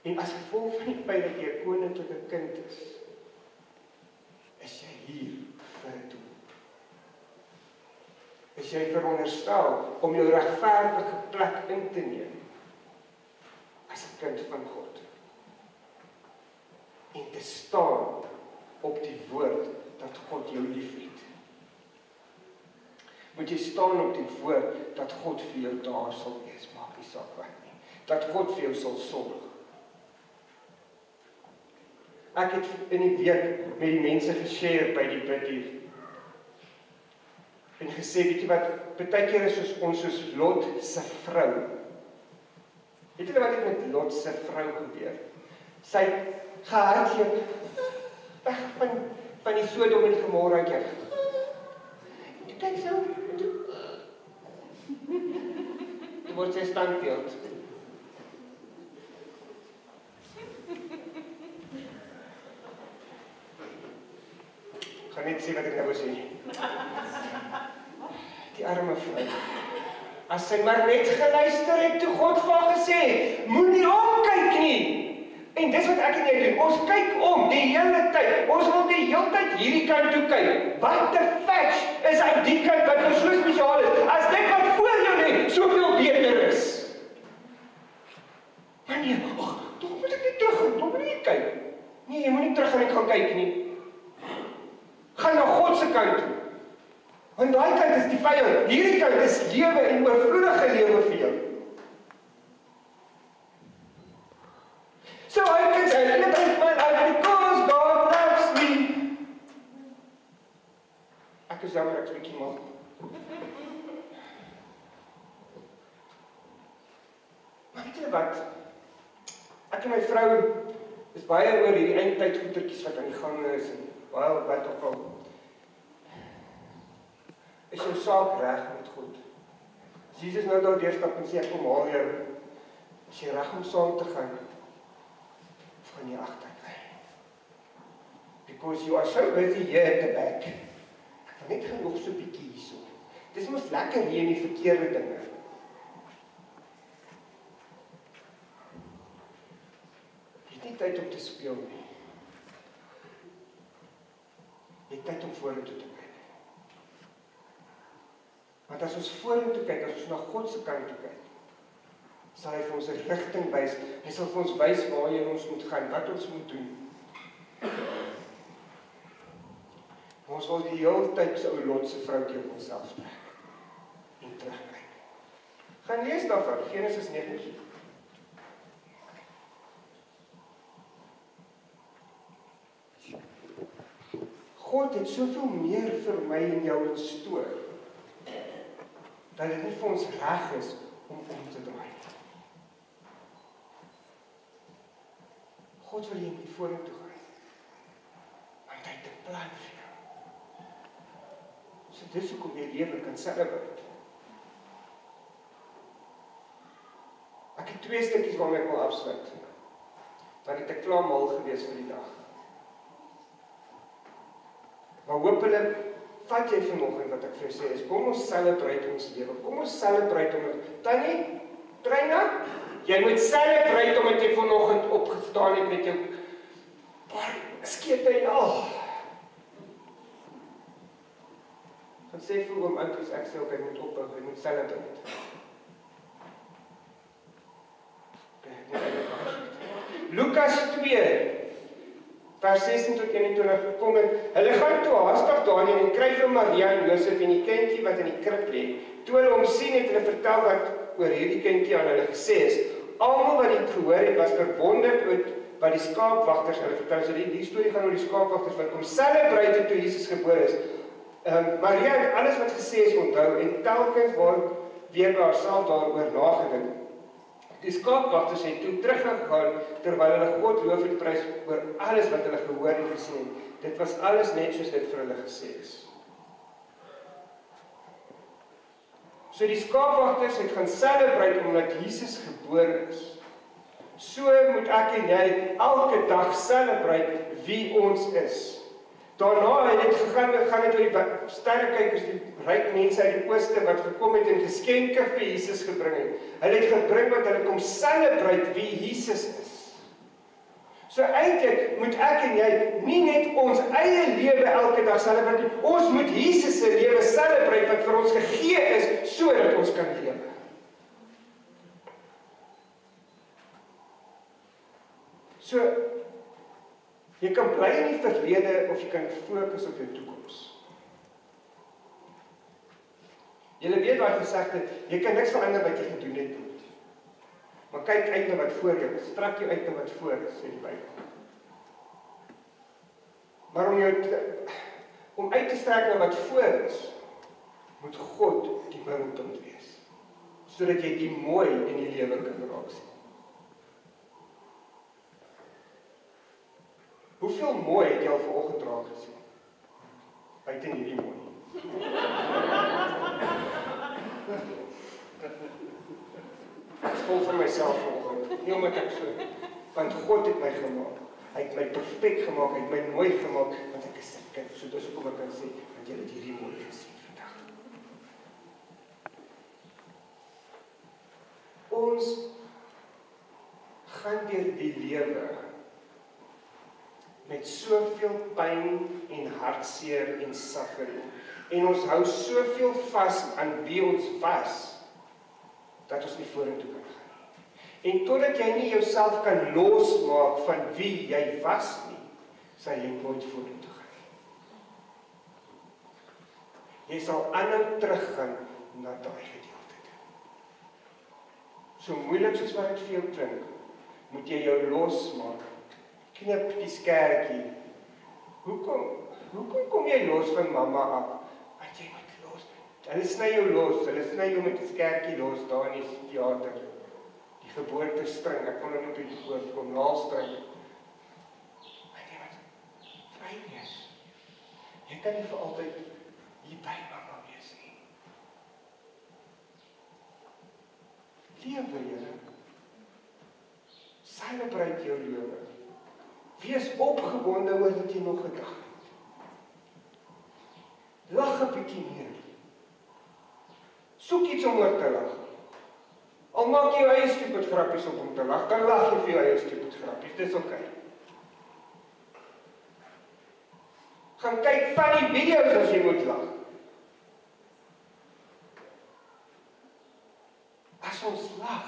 En as gevolg van die feit dat jy 'n koninklike kind is jy hier vir 'n doel. Is jy veronderstel om jou regverdige plek in te neem as 'n kind van God. En te staan op die woord dat God jou liefhet. Moet jy staan op die woord dat God vir jou daar sal wees, maak nie saak wat nie. Dat God vir jou sal sorg. Ek het in die week met die mense geshare by die bid hier. En gesê, weet jy wat, baie keer is ons soos Lot se vrou. Weet julle wat het met Lot se vrou gebeur? Sy gehardloop weg van die Sodom en Gomorra uit. Toe kyk sy op, toe word sy standbeeld. Ek gaan net sê wat ek nou wil sê. Die arme vrou. As sy maar net geluister het toe God vir haar gesê, moenie omkyk nie. En dis wat ek en jy doen. Ons kyk om die hele tyd. Ons wil die hele tyd hierdie kant toe kyk. Wat the fetch is uit die kant wat nou so spesiaal is. As dit wat voor jou lê soveel beter is. Maar nee, tog moet ek nie terug gaan. Tog moet ek nie kyk. Nee, jy moet nie terug gaan en gaan kyk nie. Gaan na God se kant toe. Want daai kant is die vyand. Hierdie kant is lewe en oorvloedige lewe vir jou. So I can celebrate my life because God loves me. is jammer ek's bietjie mal. Maar weet julle wat? Ek en my vrou is baie oor hierdie eindtyd goetertjies wat aan die gang is en baie wat ook al. Is jou saak reg met God? As Jesus nou daar deurstap en sê ek kom haal jou, is jy reg om saam te gaan? Of gaan jy agter? Because you are so busy here at the back. Ek wil net genoeg so bietjie hierso. Dis mos lekker hier in die verkeerde dinge. Jy het nie tyd om te speel nie. Jy het tyd om vorentoe te kyk. Want as ons vorentoe kyk, as ons na God se kant toe kyk, sal hy vir ons 'n rigting wys. Hy sal vir ons wys waarheen ons moet gaan, wat ons moet doen. Ons wil die hele tyd so ou Lot se vroutjie op onsself trek en terugkyk. Gaan lees daarvan, Genesis 19. God het soveel meer vir my en jou instoor, dat dit nie vir ons reg is om te draai. God wil jy nie vorentoe gaan, want hy het 'n plan vir jou. So dis hoekom jy lewe kan celebrate. Ek het 2 stukkies waarmee ek wil afsluit. Want ek het klaar mal gewees vir die dag. Maar hopelik vat jy vanoggend wat ek vir jou sê is, kom ons celebrate ons lewe. Kom ons celebrate om het. Tannie, Treina, jy moet celebrate omdat jy vanoggend opgestaan het met jou paar skete en al. Dan sê vir oom Outies, ek sê ook, hy moet ophou, hy moet celebrate. Lukas 2, vers 16 tot 21 kom en hulle gaan toe haastig daarheen en kry vir Maria en Josef en die kindjie wat in die krib lê. Toe hulle hom sien, het hulle vertel wat oor hierdie kindjie aan hulle gesê is. Almal wat dit gehoor het, was verwonderd oor wat die skaapwagters hulle vertel. So die storie gaan oor die skaapwagters wat kom celebrate toe Jesus gebore is. Maria het alles wat gesê is onthou en telkens weer by haarself daaroor nagedink. Die skaapwagters het toe teruggegaan terwyl hulle God loof en prys oor alles wat hulle gehoor en gesien het. Dit was alles net soos dit vir hulle gesê is. So die skaapwagters het gaan celebrate omdat Jesus gebore is. So moet ek en jy elke dag celebrate wie ons is. Daarna het dit gaan dit oor die sterrekykers, die ryk mense uit die ooste wat gekom het en geskenke vir Jesus gebring het. Hulle het gebring wat hulle kom celebrate wie Jesus is. So eintlik moet ek en jy nie net ons eie lewe elke dag celebrate, ons moet Jesus se lewe celebrate wat vir ons gegee is sodat ons kan lewe. So jy kan bly in die verlede of jy kan fokus op jou toekoms. Julle weet wat gesegde, jy kan niks verander wat jy gedoen het nie. Maar kyk uit na wat voor jou is, strek jou uit na wat voor is, sê die Bybel. Maar om uit te strek na wat voor is, moet God die middelpunt wees, sodat jy die mooi in die lewe kan raak sien. Hoeveel mooi het jy al vanoggend raak gesien? Buiten hierdie mooi. Ek is vol van myself vanoggend, nie omdat ek so, want God het my gemaak. Hy het my perfek gemaak, hy het my mooi gemaak, want ek is sy kind. So dis hoekom ek kan sê, want jy het hierdie mooi gesien vandag. Ons gaan deur die lewe met soveel pyn en hartseer en suffering. En ons hou soveel vas aan wie ons was, dat ons nie vorentoe kan gaan. En totdat jy nie jouself kan losmaak van wie jy was nie, sal jy nooit vorentoe gaan. Jy sal aanhou teruggaan na daai gedeelte toe. So moeilik soos wat dit vir jou klink, moet jy jou losmaak. Knip die skertjie. Hoekom kom jy los van mamma af? Want Hulle sny jou los, hulle sny jou met 'n skertjie los daar in die teater. Die geboortestring, ek kon nou nie op die woord kom, naalstring. Maar jy moet vry wees. Jy kan nie vir altyd hier by mamma wees nie. Lewe, Here. Celebrate jou lewe. Wees opgewonde oor wat jy nog gedag het. Lag 'n bietjie meer. Soek iets om oor te lag. Al maak jy jou eie stupid grappies op om te lag, dan lag jy vir jou eie stupid grappies, dis okay. Gaan kyk van die video's as jy moet lag. As ons lag,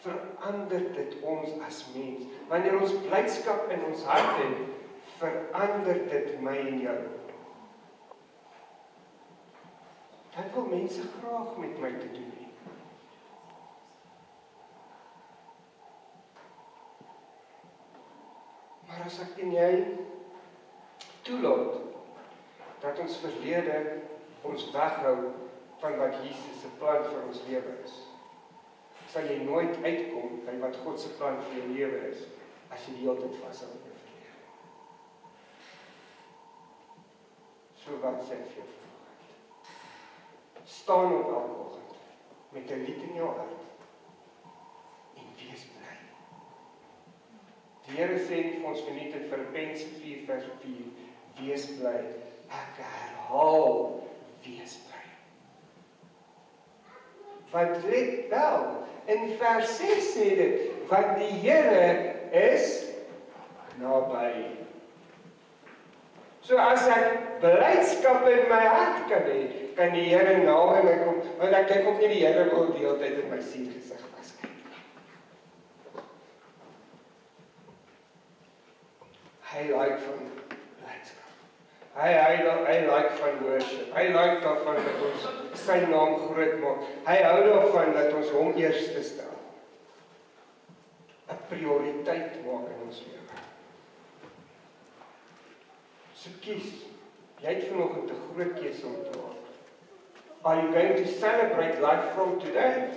verander dit ons as mens. Wanneer ons blydskap in ons hart het, verander dit my en jou. Dit wil mense graag met my te doen hê. Maar as ek en jy toelaat dat ons verlede ons weghou van wat Jesus se plan vir ons lewe is, sal jy nooit uitkom by wat God se plan vir jou lewe is, as jy die hele tyd vashou aan jou verlede. So wat sê ek vir jou? Staan op elke oggend met 'n lied in jou hart en wees bly. Die Here sê vir ons verniet in Filippense 4:4, wees bly. Ek herhaal, wees bly. Want let wel, in vers 6 sê dit, want die Here is naby. So as ek blydskap in my hart kan hê, kan die Here naby my kom, want ek kyk ook nie die Here wil die hele tyd in my gesig vaskyk. Hy like van blydskap. Hy like van worship. Hy like daarvan dat ons sy naam groot maak. Hy hou daarvan dat ons hom eerste stel. 'n Prioriteit maak in ons lewe. So kies. Jy het vanoggend 'n groot keuse om te maak. Are you going to celebrate life from today,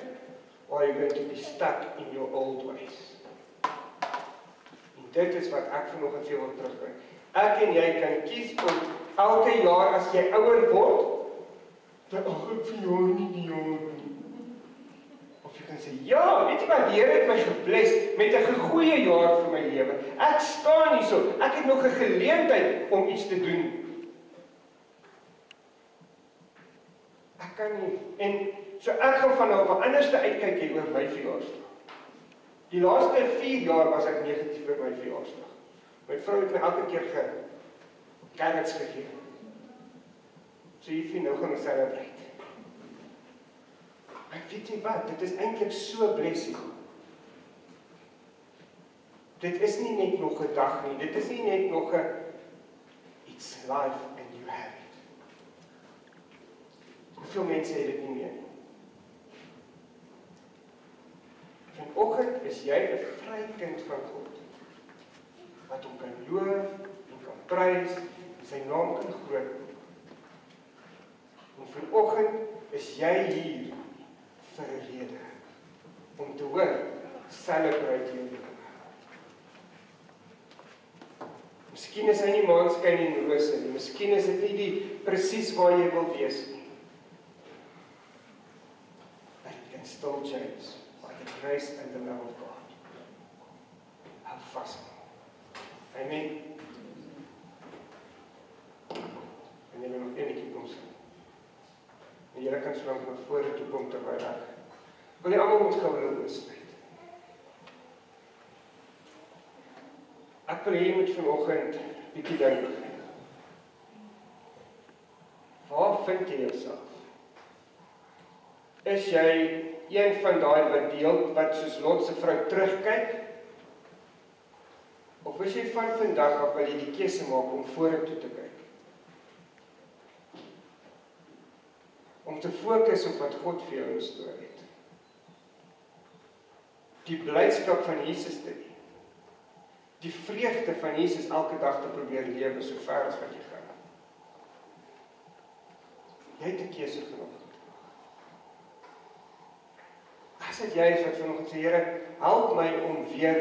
or are you going to be stuck in your old ways? En dit is wat ek vanoggend vir jou wil terugbring. Ek en jy kan kies om elke jaar as jy ouer word, dat ek vir jou nie die jaar nie. Of jy kan sê, ja, weet jy wat, die Here het my gebless met 'n goeie jaar vir my lewe. Ek staan hierso, ek het nog 'n geleentheid om iets te doen. Ek kan nie, en so ek gaan van nou af anders te uitkyk hier oor my verjaarsdag. Die laaste 4 jaar was ek negatief oor my verjaarsdag. My vrou het my elke keer carrots gegee. So jy nou gaan ons celebrate. Maar weet jy wat, dit is eintlik so blessing. Dit is nie net nog 'n dag nie, dit is nie net nog 'n it's life and you have it. Hoeveel mense het dit nie meer nie. Vanoggend is jy 'n vry kind van God, wat hom kan loof en kan prys, en sy naam kan groot maak. En vanoggend is jy hier vir 'n rede, om te hoor, celebrate jou lewe. Miskien is hy nie maanskyn en rose nie, miskien is dit nie die presies waar jy wil wees nie. But it can still change by the grace and the love of God. Hou vas. Amen. En jy wil nog enetjie kom sê. En jy kan so lank na vore toe kom terwyl ek wil jy almal moet gou hulle oë sluit. Ek wil hê jy moet vanoggend bietjie dink. Waar vind jy jouself? Is jy een van daai wat deel, wat soos Lot se vrou terugkyk? Of is jy van vandag af wil jy die keuse maak om vorentoe te kyk? Om te fokus op wat God vir jou instoor het. Die blydskap van Jesus te hê. Die vreugde van Jesus elke dag te probeer lewe so ver as wat jy gaan. Jy het 'n keuse vanoggend. As dit jy is wat vanoggend sê, Here, help my om weer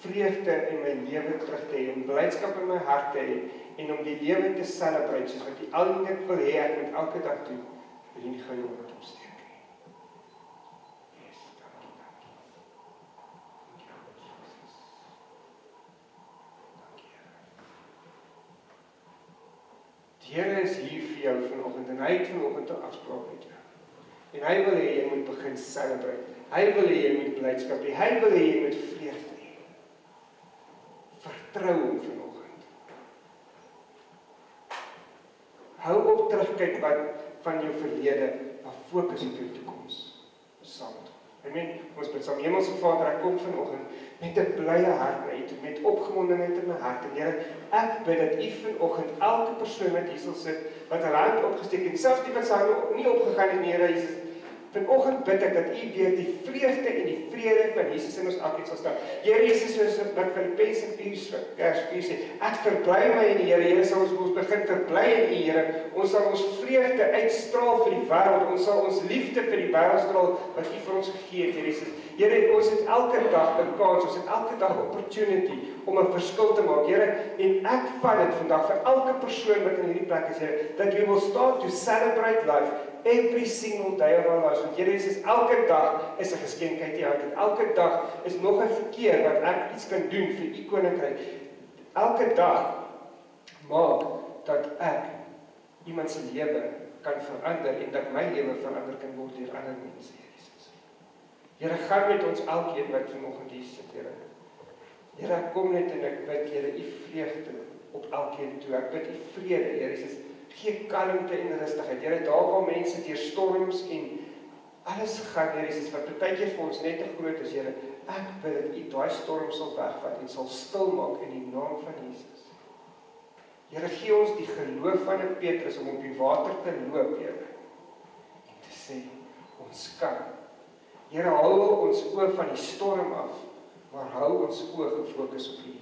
vreugde in my lewe terug te hê, om blydskap in my hart te hê, en om die lewe te celebrate, soos wat die ou net wil hê, ek moet elke dag doen, wil jy nie gou jou hand opsteek nie. Yes, dankie. Dankie, Jesus. Dankie, Here. Die Here is hier vir jou vanoggend, en hy het vanoggend 'n afspraak met jou. En hy wil hê jy moet begin celebrate. Hy wil hê jy moet blydskap hê. Hy wil hê jy moet vreugde hê. Vertrou hom vanoggend. Hou op terugkyk van jou verlede, maar fokus op jou toekoms. Saam met hom. Amen. Ons bid saam. Hemelse Vader, ek kom vanoggend met 'n blye hart na U toe, met opgewondenheid in my hart. En Here, ek bid dat U vanoggend elke persoon wat hier sal sit, wat hulle hand opgesteek het, selfs die wat sy hand nie opgegaan het nie, Here Jesus, vanoggend bid ek dat U weer die vreugde en die vrede van Jesus in ons elkeen sal staan. Here Jesus, soos wat Filippense 4 vers 4 sê, ek verbly my in die Here. Here, sal ons begin verbly in U, Here. Ons sal ons vreugde uitstraal vir die wêreld. Ons sal ons liefde vir die wêreld straal wat U vir ons gegee het, Here Jesus. Here, ons het elke dag 'n kans, ons het elke dag 'n opportunity om 'n verskil te maak, Here. En ek vat dit vandag vir elke persoon wat in hierdie plek is, Here, that we will start to celebrate life every single day of our lives. Want Here Jesus, elke dag is 'n geskenk uit U hand. Elke dag is nog 'n keer wat ek iets kan doen vir U koninkryk. Elke dag maak dat ek iemand se lewe kan verander en dat my lewe verander kan word deur ander mense, Here Jesus. Here, gaan met ons elkeen wat vanoggend hier sit, Here. Here, ek kom net en ek bid, Here, U vreugde op elkeen toe. Ek bid U vrede, Here Jesus. Gee kalmte en rustigheid. Here, daar waar mense deur storms en alles gaan, Here Jesus, wat partykeer vir ons net te groot is, Here. Ek bid dat U daai storm sal wegvat en sal stil maak in die naam van Jesus. Here, gee ons die geloof van 'n Petrus om op die water te loop, Here. En te sê, ons kan. Here, hou ons oë van die storm af, maar hou ons oë gefokus op U.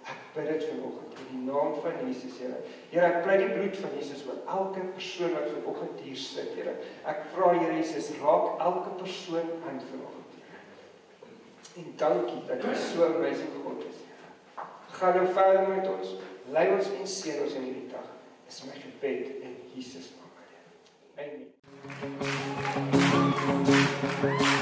Ek bid dit vanoggend in die naam van Jesus, Here. Here, ek pleit die bloed van Jesus oor elke persoon wat vanoggend hier sit, Here. Ek vra, Here Jesus, raak elke persoon aan vanoggend, Here. En dankie dat U so amazing God is, Here. Gaan nou verder met ons. Lei ons en seën ons in hierdie dag. Is my gebed in Jesus naam. Amen.